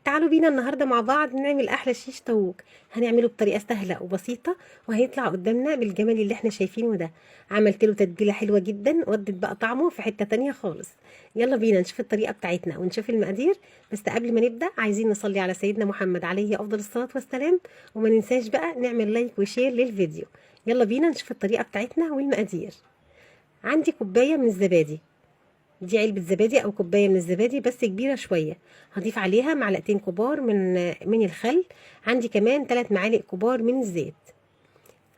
تعالوا بينا النهارده مع بعض نعمل احلى شيش طاووق. هنعمله بطريقه سهله وبسيطه وهيطلع قدامنا بالجمال اللي احنا شايفينه ده. عملت له تتبيله حلوه جدا ودت بقى طعمه في حته تانية خالص. يلا بينا نشوف الطريقه بتاعتنا ونشوف المقادير. بس قبل ما نبدا عايزين نصلي على سيدنا محمد عليه افضل الصلاه والسلام، وما ننساش بقى نعمل لايك وشير للفيديو. يلا بينا نشوف الطريقه بتاعتنا والمقادير. عندي كوبايه من الزبادي، دي علبة زبادي أو كوباية من الزبادي بس كبيرة شوية. هضيف عليها معلقتين كبار من الخل. عندي كمان 3 معالق كبار من الزيت.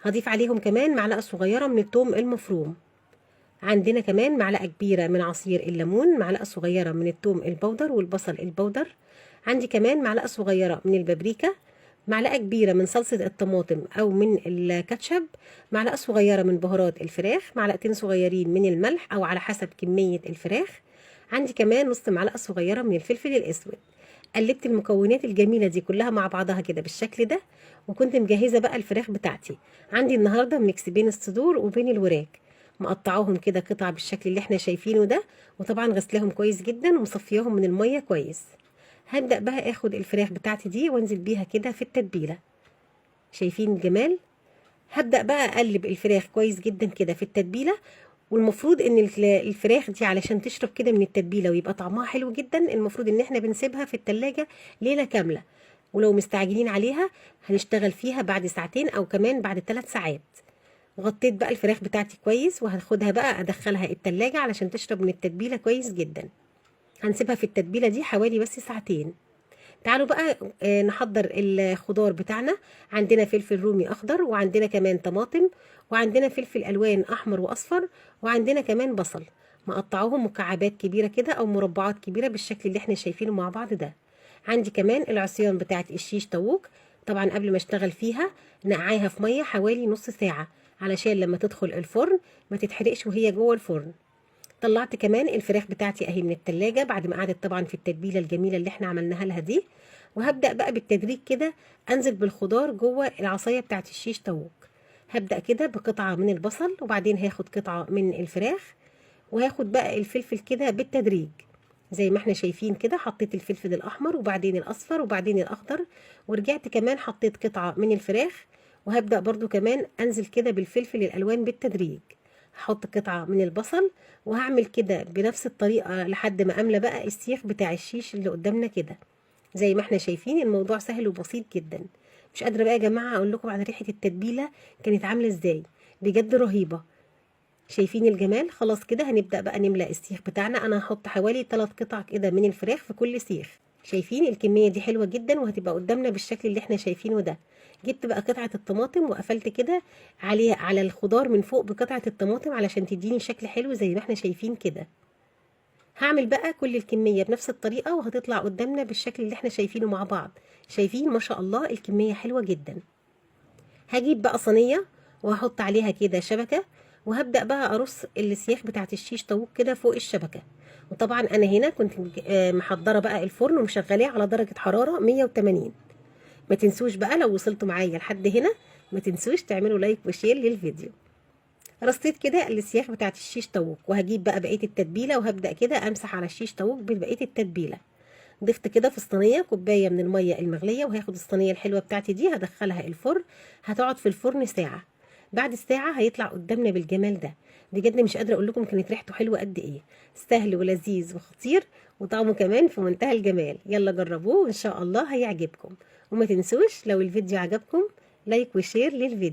هضيف عليهم كمان معلقة صغيرة من الثوم المفروم. عندنا كمان معلقة كبيرة من عصير الليمون، معلقة صغيرة من الثوم البودر والبصل البودر. عندي كمان معلقة صغيرة من البابريكا، معلقة كبيرة من صلصة الطماطم أو من الكاتشب، معلقة صغيرة من بهارات الفراخ، معلقتين صغيرين من الملح أو على حسب كمية الفراخ. عندي كمان نص معلقة صغيرة من الفلفل الأسود. قلبت المكونات الجميلة دي كلها مع بعضها كده بالشكل ده، وكنت مجهزة بقى الفراخ بتاعتي. عندي النهاردة ميكس بين الصدور وبين الوراك، مقطعاهم كده قطع بالشكل اللي احنا شايفينه ده، وطبعا غسلاهم كويس جدا ومصفياهم من المية كويس. هبدأ بقى اخد الفراخ بتاعتي دي وانزل بيها كده في التتبيلة. شايفين الجمال؟ هبدأ بقى اقلب الفراخ كويس جدا كده في التتبيلة. والمفروض ان الفراخ دي علشان تشرب كده من التتبيلة ويبقى طعمها حلو جدا، المفروض ان احنا بنسيبها في التلاجة ليلة كاملة. ولو مستعجلين عليها هنشتغل فيها بعد ساعتين او كمان بعد 3 ساعات. غطيت بقى الفراخ بتاعتي كويس وهاخدها بقى ادخلها التلاجة علشان تشرب من التتبيلة كويس جدا. هنسيبها في التتبيلة دي حوالي بس ساعتين. تعالوا بقى نحضر الخضار بتاعنا. عندنا فلفل رومي اخضر، وعندنا كمان طماطم، وعندنا فلفل الوان احمر واصفر، وعندنا كمان بصل مقطعوهم مكعبات كبيره كده او مربعات كبيره بالشكل اللي احنا شايفينه مع بعض ده. عندي كمان العصيان بتاعت الشيش طاووق. طبعا قبل ما اشتغل فيها نقعيها في ميه حوالي نص ساعه علشان لما تدخل الفرن ما تتحرقش وهي جوه الفرن. طلعت كمان الفراخ بتاعتي اهي من التلاجة بعد ما قعدت طبعا في التتبيله الجميله اللي احنا عملناها لها دي. وهبدا بقى بالتدريج كده انزل بالخضار جوه العصايه بتاعت الشيش طاووق. هبدا كده بقطعه من البصل، وبعدين هاخد قطعه من الفراخ، وهاخد بقى الفلفل كده بالتدريج. زي ما احنا شايفين كده حطيت الفلفل الاحمر وبعدين الاصفر وبعدين الاخضر، ورجعت كمان حطيت قطعه من الفراخ. وهبدا برضو كمان انزل كده بالفلفل الالوان بالتدريج. هحط قطعة من البصل، وهعمل كده بنفس الطريقة لحد ما املى بقى السيخ بتاع الشيش اللي قدامنا كده. زي ما احنا شايفين الموضوع سهل وبسيط جدا. مش قادرة بقى يا جماعة اقول لكم على ريحة التتبيلة كانت عاملة ازاي، بجد رهيبة. شايفين الجمال؟ خلاص كده هنبدأ بقى نملأ السيخ بتاعنا. انا هحط حوالي 3 قطع كده من الفراخ في كل سيخ. شايفين الكمية دي حلوة جدا وهتبقى قدامنا بالشكل اللي احنا شايفينه ده. جبت بقى قطعة الطماطم وقفلت كده على الخضار من فوق بقطعة الطماطم علشان تديني شكل حلو زي ما احنا شايفين كده. هعمل بقى كل الكمية بنفس الطريقة وهتطلع قدامنا بالشكل اللي احنا شايفينه مع بعض. شايفين ما شاء الله الكمية حلوة جدا. هجيب بقى صينية وهحط عليها كده شبكة، وهبدأ بقى أرص السياخ بتاعت الشيش طاووق كده فوق الشبكة. وطبعا أنا هنا كنت محضرة بقى الفرن ومشغلاه على درجة حرارة 180. ما تنسوش بقى لو وصلتوا معايا لحد هنا ما تنسوش تعملوا لايك وشير للفيديو. رصيت كده السياخ بتاعت الشيش طاووق، وهجيب بقى بقية التتبيلة وهبدأ كده أمسح على الشيش طاووق ببقية التتبيلة. ضفت كده في الصينيه كوبايه من الميه المغليه، وهاخد الصينيه الحلوه بتاعتي دي هدخلها الفرن. هتقعد في الفرن ساعه. بعد الساعه هيطلع قدامنا بالجمال ده. بجد مش قادره اقول لكم كانت ريحته حلوه قد ايه. سهل ولذيذ وخطير، وطعمه كمان في منتهى الجمال. يلا جربوه وان شاء الله هيعجبكم. وما تنسوش لو الفيديو عجبكم لايك وشير للفيديو.